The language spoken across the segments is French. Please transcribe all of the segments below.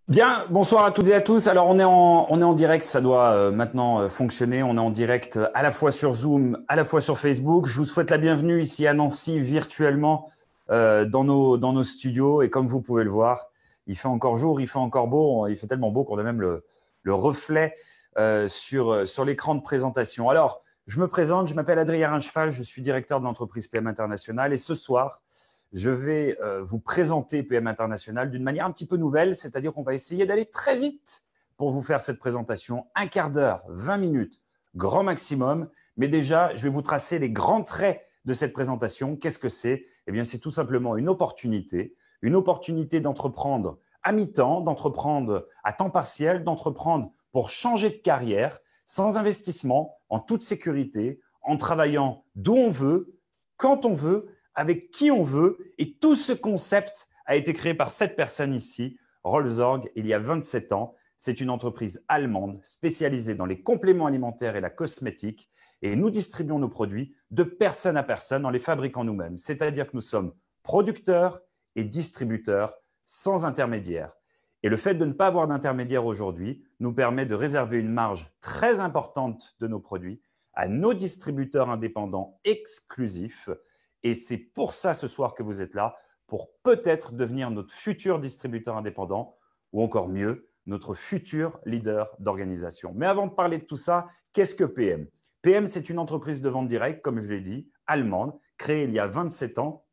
Bien, bonsoir à toutes et à tous. Alors, on est en direct, ça doit maintenant fonctionner. On est en direct à la fois sur Zoom, à la fois sur Facebook. Je vous souhaite la bienvenue ici à Nancy, virtuellement, dans nos studios. Et comme vous pouvez le voir, il fait encore jour, il fait encore beau. Il fait tellement beau qu'on a même le reflet sur l'écran de présentation. Alors, je me présente, je m'appelle Adrien Rincheval, je suis directeur de l'entreprise PM International. Et ce soir, je vais vous présenter PM International d'une manière un petit peu nouvelle, c'est-à-dire qu'on va essayer d'aller très vite pour vous faire cette présentation. Un quart d'heure, 20 minutes, grand maximum. Mais déjà, je vais vous tracer les grands traits de cette présentation. Qu'est-ce que c'est? Eh bien, c'est tout simplement une opportunité d'entreprendre à mi-temps, d'entreprendre à temps partiel, d'entreprendre pour changer de carrière, sans investissement, en toute sécurité, en travaillant d'où on veut, quand on veut, avec qui on veut. Et tout ce concept a été créé par cette personne ici, Rollsorg, il y a 27 ans. C'est une entreprise allemande spécialisée dans les compléments alimentaires et la cosmétique. Et nous distribuons nos produits de personne à personne en les fabriquant nous-mêmes. C'est-à-dire que nous sommes producteurs et distributeurs sans intermédiaire. Et le fait de ne pas avoir d'intermédiaire aujourd'hui nous permet de réserver une marge très importante de nos produits à nos distributeurs indépendants exclusifs. Et c'est pour ça ce soir que vous êtes là, pour peut-être devenir notre futur distributeur indépendant ou encore mieux, notre futur leader d'organisation. Mais avant de parler de tout ça, qu'est-ce que PM? PM, c'est une entreprise de vente directe, comme je l'ai dit, allemande, créée il y a 27 ans.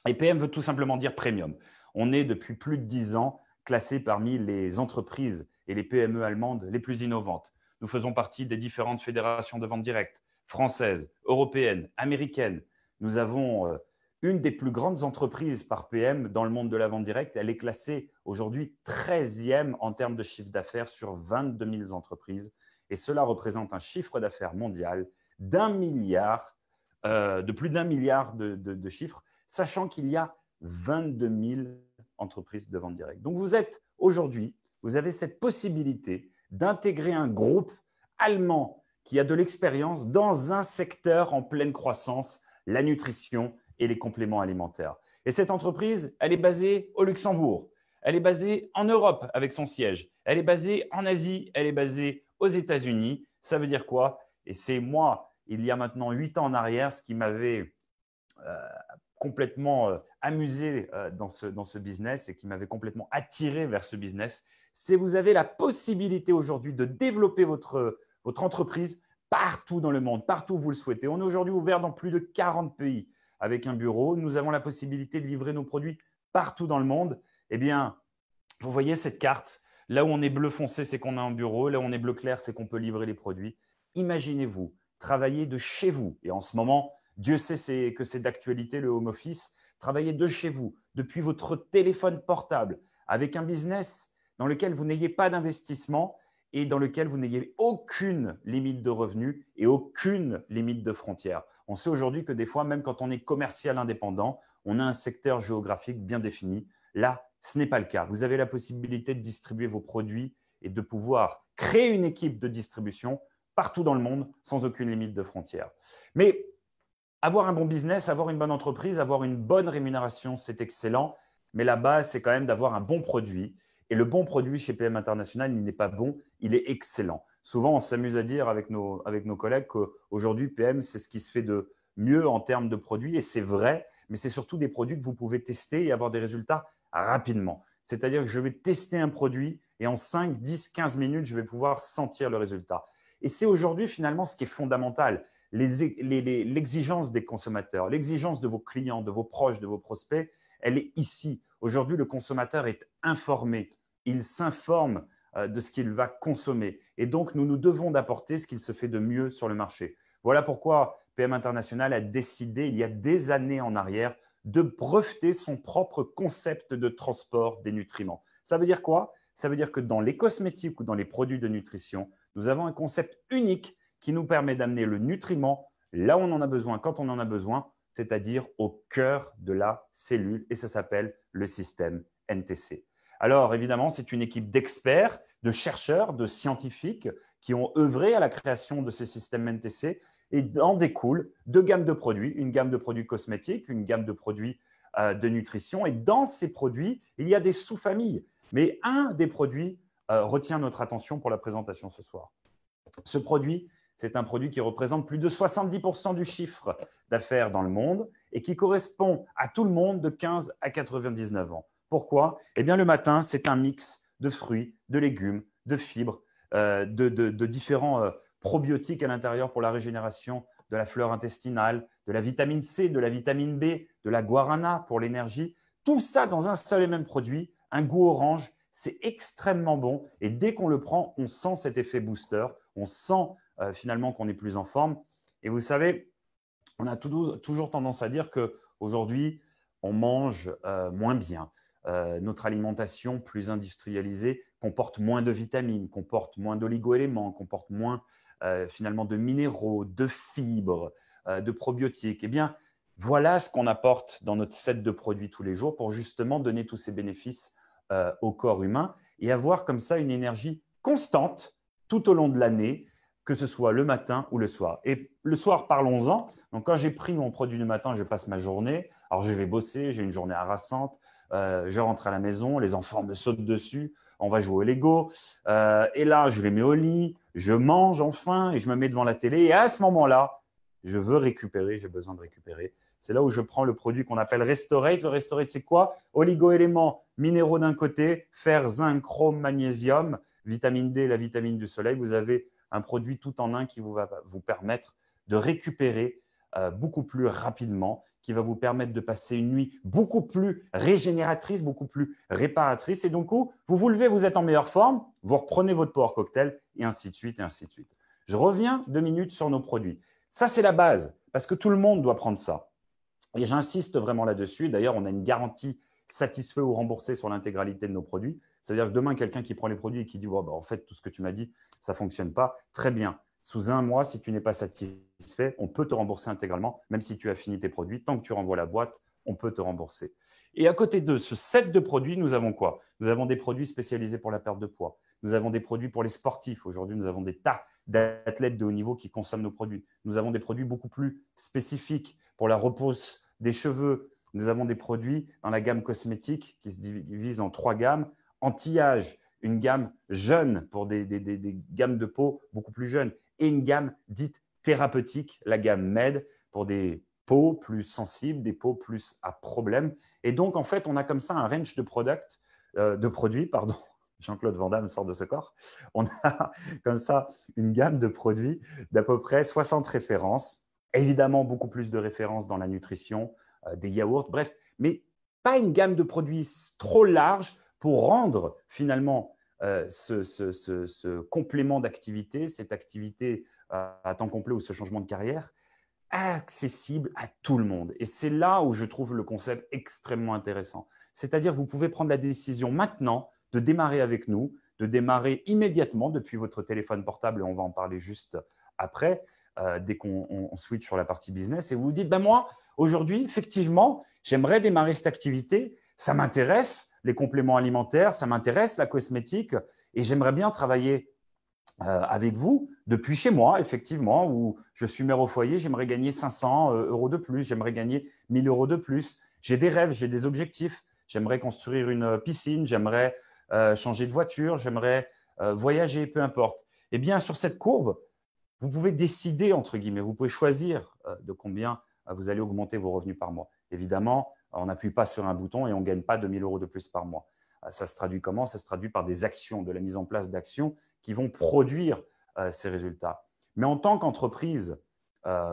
Et PM veut tout simplement dire premium. On est depuis plus de 10 ans classé parmi les entreprises et les PME allemandes les plus innovantes. Nous faisons partie des différentes fédérations de vente directe, françaises, européennes, américaines. Nous avons une des plus grandes entreprises par PM dans le monde de la vente directe. Elle est classée aujourd'hui 13e en termes de chiffre d'affaires sur 22 000 entreprises. Et cela représente un chiffre d'affaires mondial de plus d'un milliard de chiffres, sachant qu'il y a 22 000 entreprises de vente directe. Donc vous êtes aujourd'hui, vous avez cette possibilité d'intégrer un groupe allemand qui a de l'expérience dans un secteur en pleine croissance, la nutrition et les compléments alimentaires. Et cette entreprise, elle est basée au Luxembourg, elle est basée en Europe avec son siège, elle est basée en Asie, elle est basée aux États-Unis. Ça veut dire quoi? Et c'est moi, il y a maintenant 8 ans en arrière, ce qui m'avait complètement amusé dans ce business et qui m'avait complètement attiré vers ce business, c'est que vous avez la possibilité aujourd'hui de développer votre entreprise partout dans le monde, partout où vous le souhaitez. On est aujourd'hui ouvert dans plus de 40 pays avec un bureau. Nous avons la possibilité de livrer nos produits partout dans le monde. Eh bien, vous voyez cette carte. Là où on est bleu foncé, c'est qu'on a un bureau. Là où on est bleu clair, c'est qu'on peut livrer les produits. Imaginez-vous travailler de chez vous. Et en ce moment, Dieu sait que c'est d'actualité, le home office. Travailler de chez vous, depuis votre téléphone portable, avec un business dans lequel vous n'ayez pas d'investissement et dans lequel vous n'ayez aucune limite de revenus et aucune limite de frontières. On sait aujourd'hui que des fois, même quand on est commercial indépendant, on a un secteur géographique bien défini. Là, ce n'est pas le cas. Vous avez la possibilité de distribuer vos produits et de pouvoir créer une équipe de distribution partout dans le monde sans aucune limite de frontières. Mais avoir un bon business, avoir une bonne entreprise, avoir une bonne rémunération, c'est excellent. Mais la base, c'est quand même d'avoir un bon produit. Et le bon produit chez PM International, il n'est pas bon, il est excellent. Souvent, on s'amuse à dire avec nos collègues qu'aujourd'hui, PM, c'est ce qui se fait de mieux en termes de produits. Et c'est vrai, mais c'est surtout des produits que vous pouvez tester et avoir des résultats rapidement. C'est-à-dire que je vais tester un produit et en 5, 10, 15 minutes, je vais pouvoir sentir le résultat. Et c'est aujourd'hui finalement ce qui est fondamental, l'exigence des consommateurs, l'exigence de vos clients, de vos proches, de vos prospects, elle est ici. Aujourd'hui, le consommateur est informé, il s'informe de ce qu'il va consommer. Et donc, nous nous devons d'apporter ce qu'il se fait de mieux sur le marché. Voilà pourquoi PM International a décidé, il y a des années en arrière, de breveter son propre concept de transport des nutriments. Ça veut dire quoi? Ça veut dire que dans les cosmétiques ou dans les produits de nutrition, nous avons un concept unique qui nous permet d'amener le nutriment là où on en a besoin, quand on en a besoin, c'est-à-dire au cœur de la cellule, et ça s'appelle le système NTC. Alors évidemment, c'est une équipe d'experts, de chercheurs, de scientifiques qui ont œuvré à la création de ce système NTC et en découle deux gammes de produits, une gamme de produits cosmétiques, une gamme de produits de nutrition. Et dans ces produits, il y a des sous-familles. Mais un des produits retient notre attention pour la présentation ce soir. Ce produit, c'est un produit qui représente plus de 70% du chiffre d'affaires dans le monde et qui correspond à tout le monde de 15 à 99 ans. Pourquoi? Eh bien, le matin, c'est un mix de fruits, de légumes, de fibres, de différents probiotiques à l'intérieur pour la régénération de la flore intestinale, de la vitamine C, de la vitamine B, de la guarana pour l'énergie. Tout ça dans un seul et même produit, un goût orange. C'est extrêmement bon et dès qu'on le prend, on sent cet effet booster, on sent finalement qu'on est plus en forme. Et vous savez, on a toujours tendance à dire qu'aujourd'hui, on mange moins bien. Notre alimentation plus industrialisée comporte moins de vitamines, comporte moins d'oligo-éléments, comporte moins finalement de minéraux, de fibres, de probiotiques. Eh bien, voilà ce qu'on apporte dans notre set de produits tous les jours pour justement donner tous ces bénéfices au corps humain et avoir comme ça une énergie constante tout au long de l'année, que ce soit le matin ou le soir. Et le soir, parlons-en. Donc, quand j'ai pris mon produit du matin, je passe ma journée. Alors, je vais bosser, j'ai une journée harassante. Je rentre à la maison, les enfants me sautent dessus. On va jouer au Lego. Et là, je les mets au lit, je mange enfin et je me mets devant la télé. Et à ce moment-là, je veux récupérer, j'ai besoin de récupérer. C'est là où je prends le produit qu'on appelle Restorate. Le Restorate, c'est quoi? Oligo-éléments, minéraux d'un côté, fer, zinc, chrome, magnésium, vitamine D, la vitamine du soleil. Vous avez un produit tout en un qui va vous permettre de récupérer beaucoup plus rapidement, qui va vous permettre de passer une nuit beaucoup plus régénératrice, beaucoup plus réparatrice. Et donc, vous vous levez, vous êtes en meilleure forme, vous reprenez votre Power Cocktail et ainsi de suite, et ainsi de suite. Je reviens 2 minutes sur nos produits. Ça, c'est la base parce que tout le monde doit prendre ça. Et j'insiste vraiment là-dessus. D'ailleurs, on a une garantie satisfait ou remboursé sur l'intégralité de nos produits. Ça veut dire que demain, quelqu'un qui prend les produits et qui dit oh, bah, en fait, tout ce que tu m'as dit, ça ne fonctionne pas, très bien. Sous 1 mois, si tu n'es pas satisfait, on peut te rembourser intégralement, même si tu as fini tes produits. Tant que tu renvoies la boîte, on peut te rembourser. Et à côté de ce set de produits, nous avons quoi? Nous avons des produits spécialisés pour la perte de poids. Nous avons des produits pour les sportifs. Aujourd'hui, nous avons des tas d'athlètes de haut niveau qui consomment nos produits. Nous avons des produits beaucoup plus spécifiques pour la repousse des cheveux. Nous avons des produits dans la gamme cosmétique qui se divise en 3 gammes. Anti-âge, une gamme jeune pour des gammes de peau beaucoup plus jeunes et une gamme dite thérapeutique, la gamme MED pour des peaux plus sensibles, des peaux plus à problème. Et donc, en fait, on a comme ça un range de produits, pardon. Jean-Claude Van Damme sort de ce corps. On a comme ça une gamme de produits d'à peu près 60 références. Évidemment, beaucoup plus de références dans la nutrition, des yaourts, bref, mais pas une gamme de produits trop large pour rendre finalement ce complément d'activité, cette activité à temps complet ou ce changement de carrière, accessible à tout le monde. Et c'est là où je trouve le concept extrêmement intéressant. C'est-à-dire, vous pouvez prendre la décision maintenant de démarrer avec nous, de démarrer immédiatement depuis votre téléphone portable, et on va en parler juste après, dès qu'on switch sur la partie business, et vous vous dites, ben moi, aujourd'hui, effectivement, j'aimerais démarrer cette activité, ça m'intéresse, les compléments alimentaires, ça m'intéresse, la cosmétique, et j'aimerais bien travailler avec vous depuis chez moi, effectivement, où je suis mère au foyer, j'aimerais gagner 500 euros de plus, j'aimerais gagner 1000 euros de plus. J'ai des rêves, j'ai des objectifs. J'aimerais construire une piscine, j'aimerais changer de voiture, j'aimerais voyager, peu importe. Eh bien, sur cette courbe, vous pouvez décider, entre guillemets, vous pouvez choisir de combien vous allez augmenter vos revenus par mois. Évidemment, on n'appuie pas sur un bouton et on ne gagne pas 2000 euros de plus par mois. Ça se traduit comment? Ça se traduit par des actions, de la mise en place d'actions qui vont produire ces résultats. Mais en tant qu'entreprise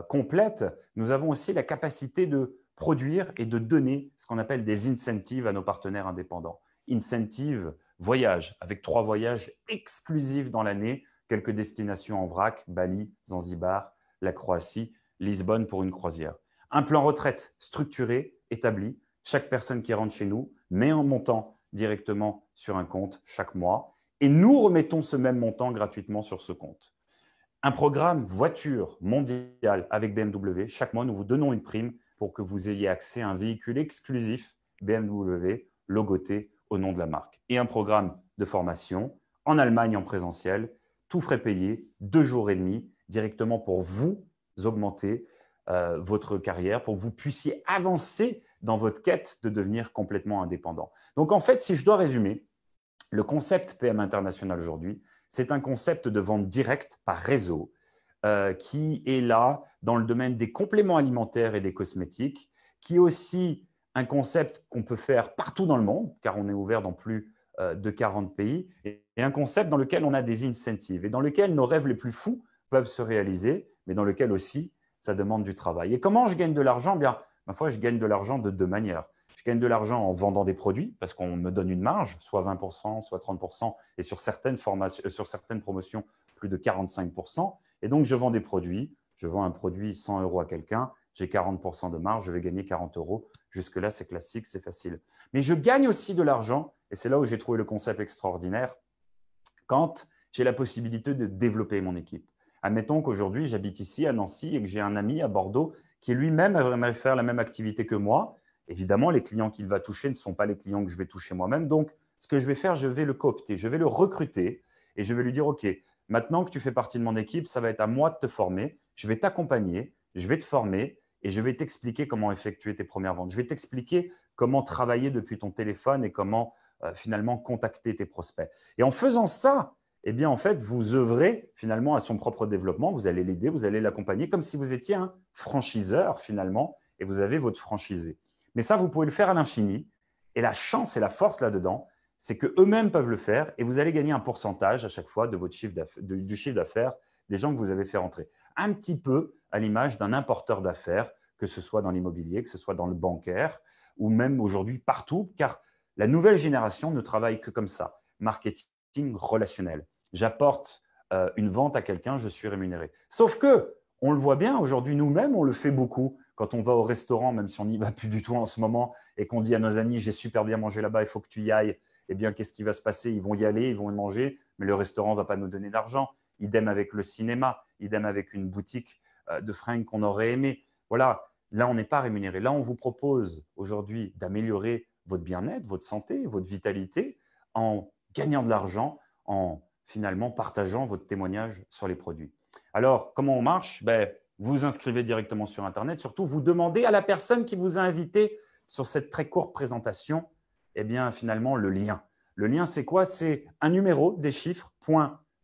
complète, nous avons aussi la capacité de produire et de donner ce qu'on appelle des incentives à nos partenaires indépendants. Incentive voyage, avec 3 voyages exclusifs dans l'année, quelques destinations en vrac, Bali, Zanzibar, la Croatie, Lisbonne pour une croisière. Un plan retraite structuré, établi. Chaque personne qui rentre chez nous met un montant directement sur un compte chaque mois et nous remettons ce même montant gratuitement sur ce compte. Un programme voiture mondial avec BMW. Chaque mois, nous vous donnons une prime pour que vous ayez accès à un véhicule exclusif BMW logoté au nom de la marque. Et un programme de formation en Allemagne en présentiel, tout frais payé, 2 jours et demi, directement pour vous augmenter votre carrière, pour que vous puissiez avancer dans votre quête de devenir complètement indépendant. Donc, en fait, si je dois résumer, Le concept PM International aujourd'hui, c'est un concept de vente directe par réseau qui est là dans le domaine des compléments alimentaires et des cosmétiques, qui est aussi un concept qu'on peut faire partout dans le monde, car on est ouvert dans plus de 40 pays, et un concept dans lequel on a des incentives et dans lequel nos rêves les plus fous peuvent se réaliser, mais dans lequel aussi ça demande du travail. Et comment je gagne de l'argent? Bien, ma foi, je gagne de l'argent de deux manières. Je gagne de l'argent en vendant des produits parce qu'on me donne une marge, soit 20%, soit 30%, et sur certaines promotions, plus de 45%. Et donc, je vends des produits. Je vends un produit 100 € à quelqu'un, j'ai 40% de marge, je vais gagner 40 €. Jusque-là, c'est classique, c'est facile. Mais je gagne aussi de l'argent, et c'est là où j'ai trouvé le concept extraordinaire, quand j'ai la possibilité de développer mon équipe. Admettons qu'aujourd'hui, j'habite ici à Nancy et que j'ai un ami à Bordeaux qui lui-même aimerait faire la même activité que moi. Évidemment, les clients qu'il va toucher ne sont pas les clients que je vais toucher moi-même. Donc, ce que je vais faire, je vais le coopter, je vais le recruter et je vais lui dire, OK, maintenant que tu fais partie de mon équipe, ça va être à moi de te former. Je vais t'accompagner, je vais te former et je vais t'expliquer comment effectuer tes premières ventes. Je vais t'expliquer comment travailler depuis ton téléphone et comment finalement contacter tes prospects. Et en faisant ça, eh bien, en fait, vous œuvrez finalement à son propre développement. Vous allez l'aider, vous allez l'accompagner comme si vous étiez un franchiseur finalement et vous avez votre franchisé. Mais ça, vous pouvez le faire à l'infini. Et la chance et la force là-dedans, c'est qu'eux-mêmes peuvent le faire et vous allez gagner un pourcentage à chaque fois de votre du chiffre d'affaires des gens que vous avez fait rentrer. Un petit peu à l'image d'un importeur d'affaires, que ce soit dans l'immobilier, que ce soit dans le bancaire ou même aujourd'hui partout, car la nouvelle génération ne travaille que comme ça. Marketing relationnel. J'apporte une vente à quelqu'un, je suis rémunéré. Sauf que, on le voit bien aujourd'hui, nous-mêmes, on le fait beaucoup. Quand on va au restaurant, même si on n'y va plus du tout en ce moment, et qu'on dit à nos amis, j'ai super bien mangé là-bas, il faut que tu y ailles, eh bien, qu'est-ce qui va se passer? Ils vont y aller, ils vont y manger, mais le restaurant ne va pas nous donner d'argent. Idem avec le cinéma, idem avec une boutique de fringues qu'on aurait aimé. Voilà, là, on n'est pas rémunéré. Là, on vous propose aujourd'hui d'améliorer votre bien-être, votre santé, votre vitalité en gagnant de l'argent, en finalement partageant votre témoignage sur les produits. Alors, comment on marche? Vous vous inscrivez directement sur Internet. Surtout, vous demandez à la personne qui vous a invité sur cette très courte présentation, eh bien, finalement, le lien. Le lien, c'est quoi? C'est un numéro, des chiffres,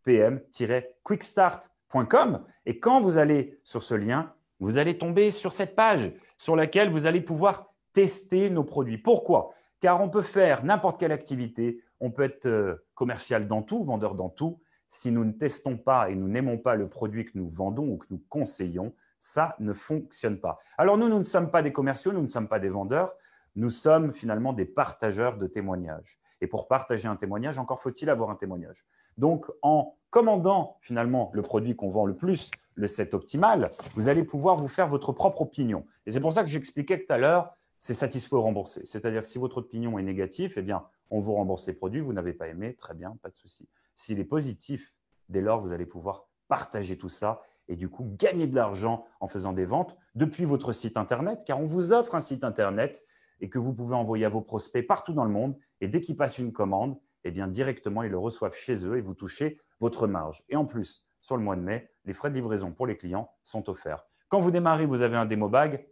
.pm-quickstart.com. Et quand vous allez sur ce lien, vous allez tomber sur cette page sur laquelle vous allez pouvoir tester nos produits. Pourquoi? Car on peut faire n'importe quelle activité, on peut être commercial dans tout, vendeur dans tout. Si nous ne testons pas et nous n'aimons pas le produit que nous vendons ou que nous conseillons, ça ne fonctionne pas. Alors nous ne sommes pas des commerciaux, nous ne sommes pas des vendeurs, nous sommes finalement des partageurs de témoignages. Et pour partager un témoignage, encore faut-il avoir un témoignage. Donc en commandant finalement le produit qu'on vend le plus, le set optimal, vous allez pouvoir vous faire votre propre opinion. Et c'est pour ça que j'expliquais tout à l'heure, c'est satisfait ou remboursé. C'est-à-dire que si votre opinion est négative, eh bien, on vous rembourse les produits, vous n'avez pas aimé, très bien, pas de souci. S'il est positif, dès lors, vous allez pouvoir partager tout ça et du coup gagner de l'argent en faisant des ventes depuis votre site Internet, car on vous offre un site Internet et que vous pouvez envoyer à vos prospects partout dans le monde. Et dès qu'ils passent une commande, eh bien, directement, ils le reçoivent chez eux et vous touchez votre marge. Et en plus, sur le mois de mai, les frais de livraison pour les clients sont offerts. Quand vous démarrez, vous avez un démo bag.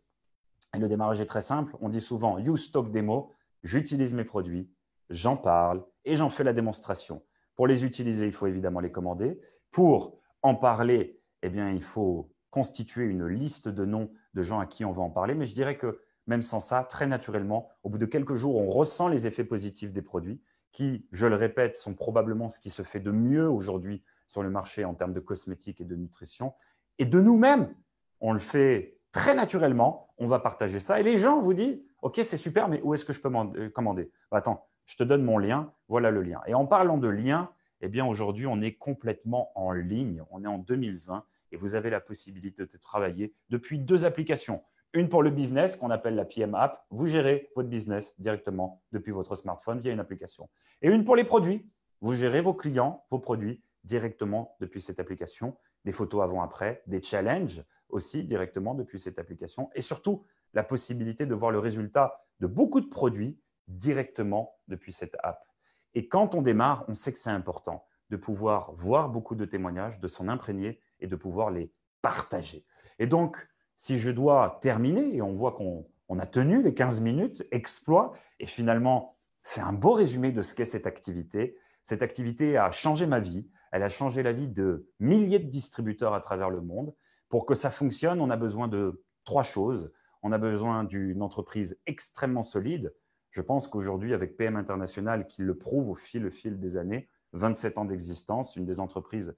Et le démarrage est très simple. On dit souvent « use stock démo ». J'utilise mes produits, j'en parle et j'en fais la démonstration. Pour les utiliser, il faut évidemment les commander. Pour en parler, eh bien, il faut constituer une liste de noms de gens à qui on va en parler. Mais je dirais que même sans ça, très naturellement, au bout de quelques jours, on ressent les effets positifs des produits qui, je le répète, sont probablement ce qui se fait de mieux aujourd'hui sur le marché en termes de cosmétiques et de nutrition. Et de nous-mêmes, on le fait très naturellement, on va partager ça. Et les gens vous disent, OK, c'est super, mais où est-ce que je peux commander? Attends, je te donne mon lien, voilà le lien. Et en parlant de lien, eh bien aujourd'hui, on est complètement en ligne. On est en 2020 et vous avez la possibilité de travailler depuis deux applications. Une pour le business qu'on appelle la PM App. Vous gérez votre business directement depuis votre smartphone via une application. Et une pour les produits. Vous gérez vos clients, vos produits directement depuis cette application. Des photos avant-après, des challenges aussi directement depuis cette application et surtout la possibilité de voir le résultat de beaucoup de produits directement depuis cette app. Et quand on démarre, on sait que c'est important de pouvoir voir beaucoup de témoignages, de s'en imprégner et de pouvoir les partager. Et donc, si je dois terminer, et on voit qu'on a tenu les 15 minutes, exploit, et finalement, C'est un beau résumé de ce qu'est cette activité. Cette activité a changé ma vie. Elle a changé la vie de milliers de distributeurs à travers le monde. Pour que ça fonctionne, on a besoin de 3 choses. On a besoin d'une entreprise extrêmement solide. Je pense qu'aujourd'hui, avec PM International, qui le prouve au fil des années, 27 ans d'existence, une des entreprises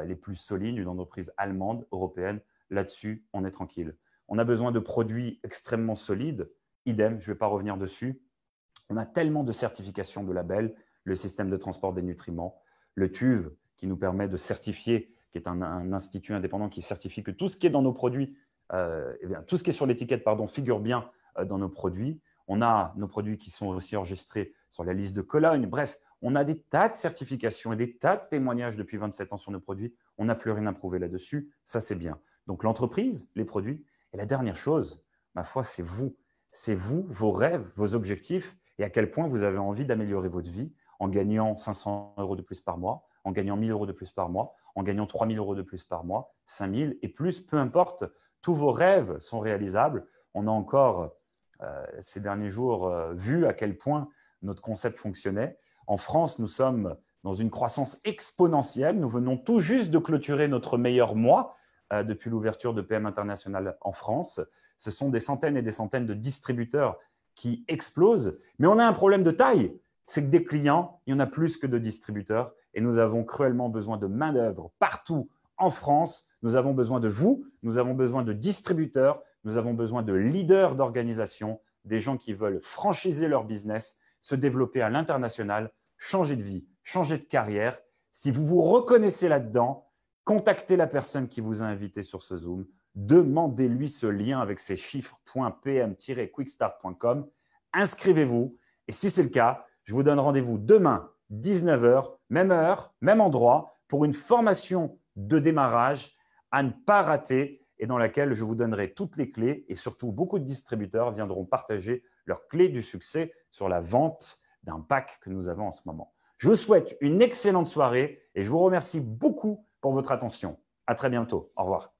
les plus solides, une entreprise allemande, européenne, là-dessus, on est tranquille. On a besoin de produits extrêmement solides. Idem, je ne vais pas revenir dessus. On a tellement de certifications de labels, le système de transport des nutriments, le TÜV qui nous permet de certifier, qui est un institut indépendant qui certifie que tout ce qui est dans nos produits, tout ce qui est sur l'étiquette, figure bien dans nos produits. On a nos produits qui sont aussi enregistrés sur la liste de Cologne. Bref, on a des tas de certifications et des tas de témoignages depuis 27 ans sur nos produits. On n'a plus rien à prouver là-dessus. Ça, c'est bien. Donc, l'entreprise, les produits. Et la dernière chose, ma foi, c'est vous. C'est vous, vos rêves, vos objectifs et à quel point vous avez envie d'améliorer votre vie en gagnant 500 € de plus par mois, en gagnant 1 000 € de plus par mois, en gagnant 3 000 € de plus par mois, 5 000 et plus, peu importe. Tous vos rêves sont réalisables. On a encore, ces derniers jours, vu à quel point notre concept fonctionnait. En France, nous sommes dans une croissance exponentielle. Nous venons tout juste de clôturer notre meilleur mois depuis l'ouverture de PM International en France. Ce sont des centaines et des centaines de distributeurs qui explosent. Mais on a un problème de taille. C'est que des clients, il y en a plus que de distributeurs. Et nous avons cruellement besoin de main-d'œuvre partout en France. Nous avons besoin de vous. Nous avons besoin de distributeurs. Nous avons besoin de leaders d'organisation, des gens qui veulent franchiser leur business, se développer à l'international, changer de vie, changer de carrière. Si vous vous reconnaissez là-dedans, contactez la personne qui vous a invité sur ce Zoom. Demandez-lui ce lien avec ses chiffres .pm-quickstart.com. Inscrivez-vous. Et si c'est le cas, je vous donne rendez-vous demain, 19 h, même endroit, pour une formation de démarrage à ne pas rater et dans laquelle je vous donnerai toutes les clés et surtout beaucoup de distributeurs viendront partager leurs clés du succès sur la vente d'un pack que nous avons en ce moment. Je vous souhaite une excellente soirée et je vous remercie beaucoup pour votre attention. À très bientôt. Au revoir.